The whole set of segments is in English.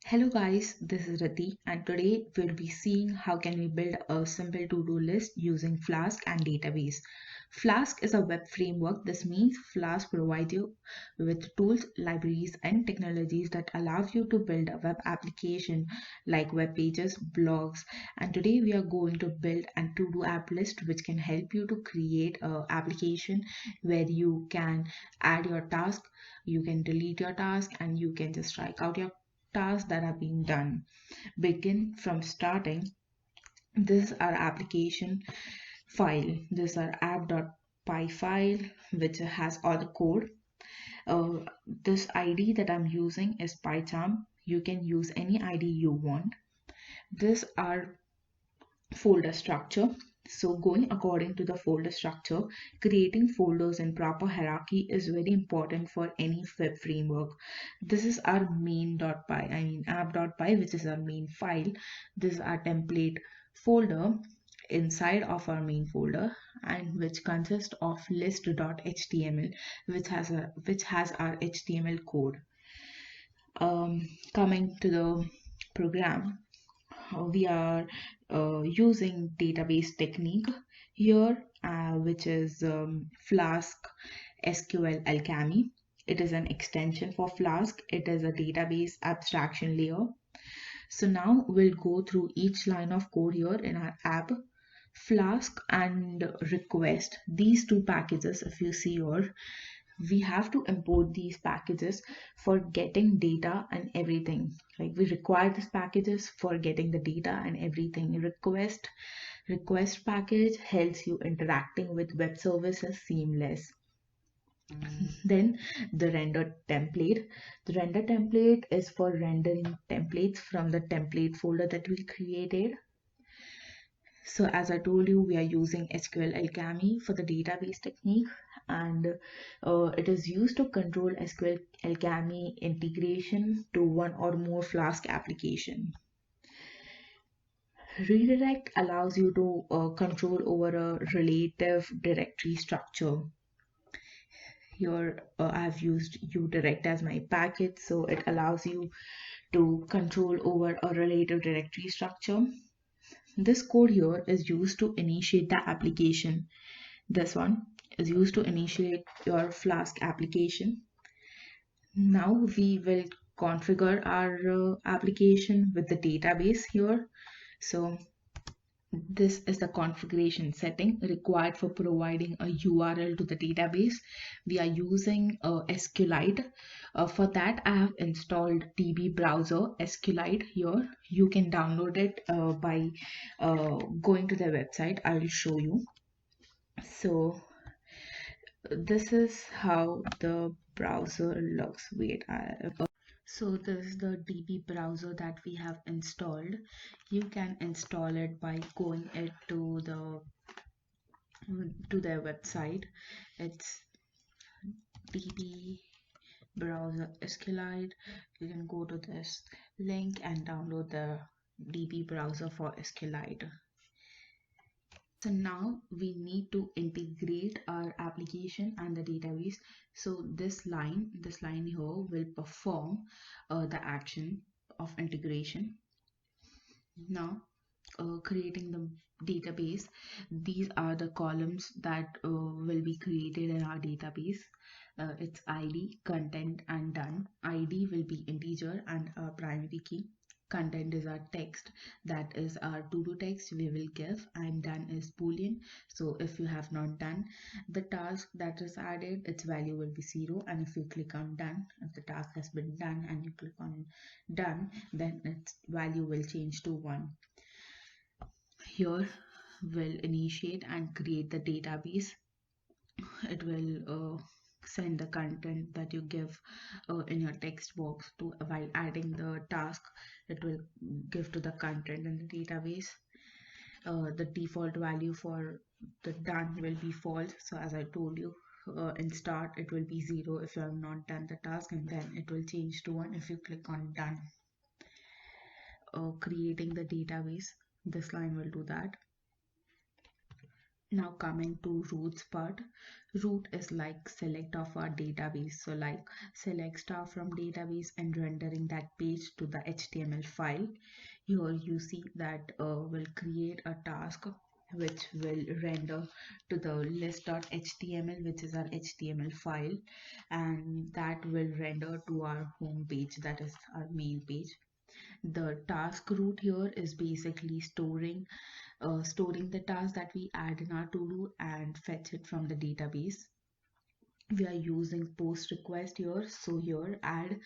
Hello guys, this is Rati and today we'll be seeing how can we build a simple to-do list using Flask and database. Flask is a web framework. This means Flask provides you with tools, libraries and technologies that allows you to build a web application like web pages, blogs, and today we are going to build a to-do app list which can help you to create a application where you can add your task, you can delete your task and you can just strike out your tasks that are being done. Begin from starting. This is our application file. This is our app.py file, which has all the code. This ID that I'm using is PyCharm. You can use any ID you want. This are folder structure. So going according to the folder structure, creating folders in proper hierarchy is very important for any web framework. This is our main.py, app.py, which is our main file. This is our template folder inside of our main folder and which consists of list.html, which has our HTML code. Coming to the program, we are using database technique here, which is Flask SQL Alchemy. It is an extension for Flask. It is a database abstraction layer. So now we'll go through each line of code here in our app. Flask and request, these two packages, if you see here, we have to import these packages for getting data and everything. Like we require these packages for getting the data and everything. Request package helps you interacting with web services seamless. Then the render template. The render template is for rendering templates from the template folder that we created. So as I told you, we are using SQL Alchemy for the database technique, and it is used to control SQL Alchemy integration to one or more Flask application. Redirect allows you to control over a relative directory structure. Here I have used udirect as my package, so it allows you to control over a relative directory structure. This code here is used to initiate the application. This one is used to initiate your Flask application. Now we will configure our application with the database here. So this is the configuration setting required for providing a URL to the database. We are using SQLite. For that, I have installed DB browser SQLite here. You can download it by going to their website. I will show you. So this is how the browser looks. Wait, so this is the DB browser that we have installed. You can install it by going it to their website. It's DB browser SQLite. You can go to this link and download the DB browser for SQLite. So now we need to integrate our application and the database. So this line here will perform the action of integration. Now creating the database, these are the columns that will be created in our database. It's ID, content and done. ID will be integer and our primary key. Content is our text, that is our to-do text we will give, and done is boolean. So if you have not done the task that is added, its value will be 0, and if you click on done, if the task has been done and you click on done, then its value will change to 1. Here will initiate and create the database. It will send the content that you give in your text box to while adding the task. It will give to the content in the database. The default value for the done will be false. So as I told you, in start it will be 0 if you have not done the task, and then it will change to 1 if you click on done. Creating the database, this line will do that. Now coming to roots part, root is like select of our database. So like select star from database and rendering that page to the HTML file. Here you see that will create a task which will render to the list.html, which is our HTML file, and that will render to our home page, that is our main page. The task root here is basically storing the task that we add in our to-do and fetch it from the database. We are using post request here, so here add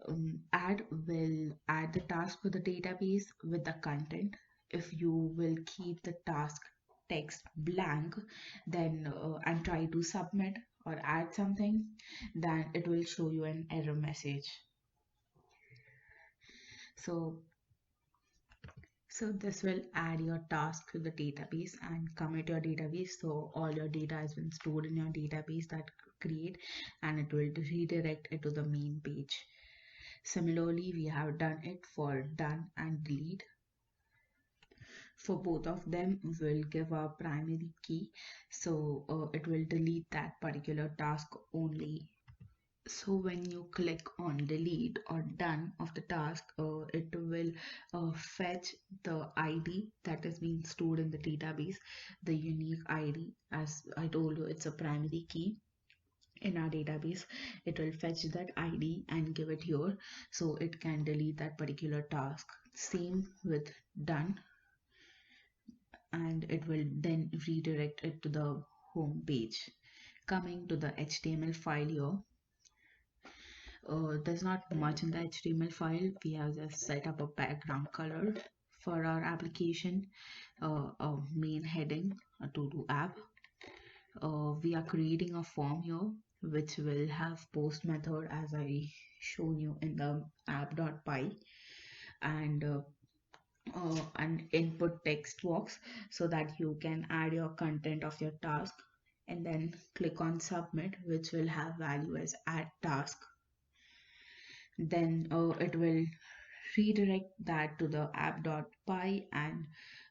will add the task for the database with the content. If you will keep the task text blank, then and try to submit or add something, then it will show you an error message. So this will add your task to the database and commit your database. So all your data has been stored in your database that create, and it will redirect it to the main page. Similarly, we have done it for done and delete. For both of them, we'll give a primary key. So it will delete that particular task only. So when you click on delete or done of the task, it will fetch the ID that is being stored in the database, the unique ID. As I told you, it's a primary key in our database. It will fetch that ID and give it here, so it can delete that particular task. Same with done, and it will then redirect it to the home page. Coming to the HTML file here, there's not much in the HTML file. We have just set up a background color for our application, a main heading, a to-do app. We are creating a form here which will have post method as I shown you in the app.py, and an input text box so that you can add your content of your task, and then click on submit, which will have value as add task. Then it will redirect that to the app.py and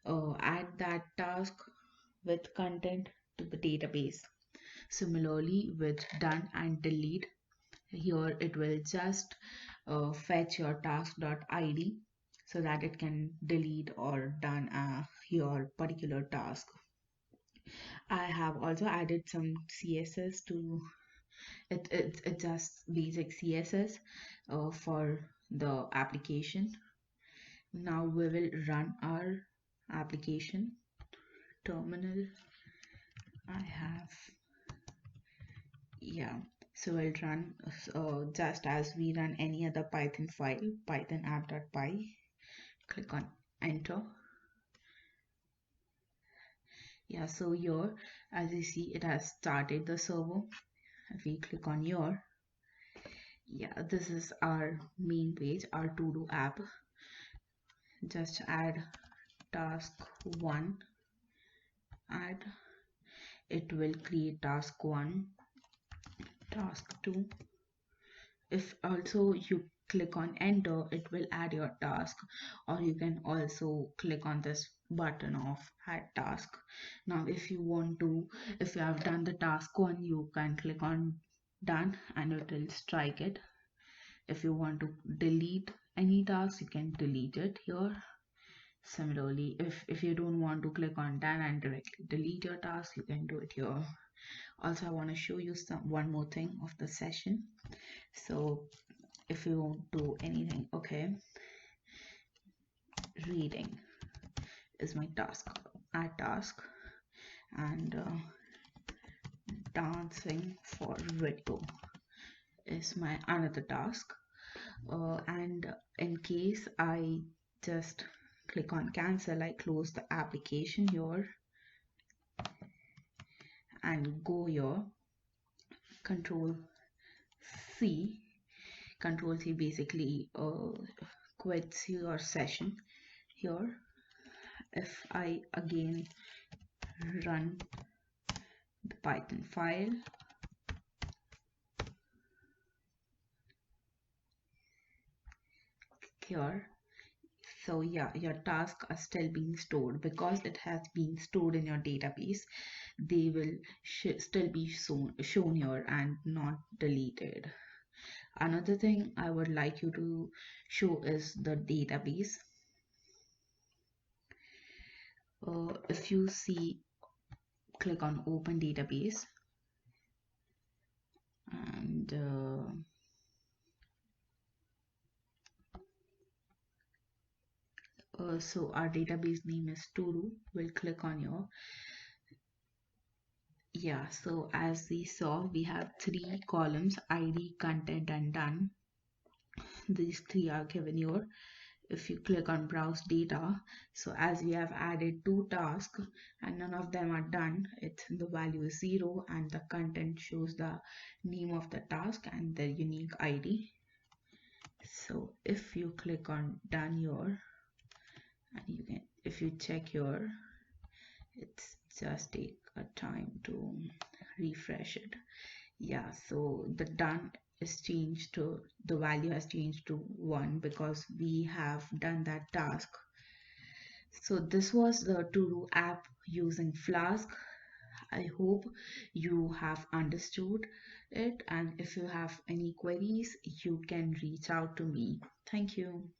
add that task with content to the database. Similarly with done and delete, here it will just fetch your task.id so that it can delete or done your particular task. I have also added some CSS to it's just basic CSS for the application. Now we will run our application. Terminal I have, yeah, so we'll run just as we run any other Python file, python app.py. Click on enter. Yeah, so here as you see it has started the server. If we click on here, yeah, this is our main page, our to-do app. Just add task 1, add, it will create task 1, task 2. If also you click on enter, it will add your task, or you can also click on this button of add task. Now if you have done the task 1, you can click on done and it will strike it. If you want to delete any task, you can delete it here. Similarly, if you don't want to click on done and directly delete your task, you can do it here. Also, I want to show you one more thing of the session. So if you won't do anything, okay, reading is my task, add task, and dancing for video is my another task. And in case I just click on cancel, I close the application here and go here, control C basically quits your session here. If I again run the Python file, here So yeah, your tasks are still being stored because it has been stored in your database. They will still be shown here and not deleted. Another thing I would like you to show is the database. If you see, click on open database, and so our database name is Todo. We'll click on your, yeah, so as we saw, we have three columns: ID, content, and done. These three are given here. If you click on browse data, so as we have added two tasks and none of them are done, it's the value is 0 and the content shows the name of the task and the unique ID. So if you click on done here, and you can, if you check here, it's just take a time to refresh it. Yeah, so the done is changed to, the value has changed to 1 because we have done that task. So this was the To-Do app using Flask. I hope you have understood it, and if you have any queries, you can reach out to me. Thank you.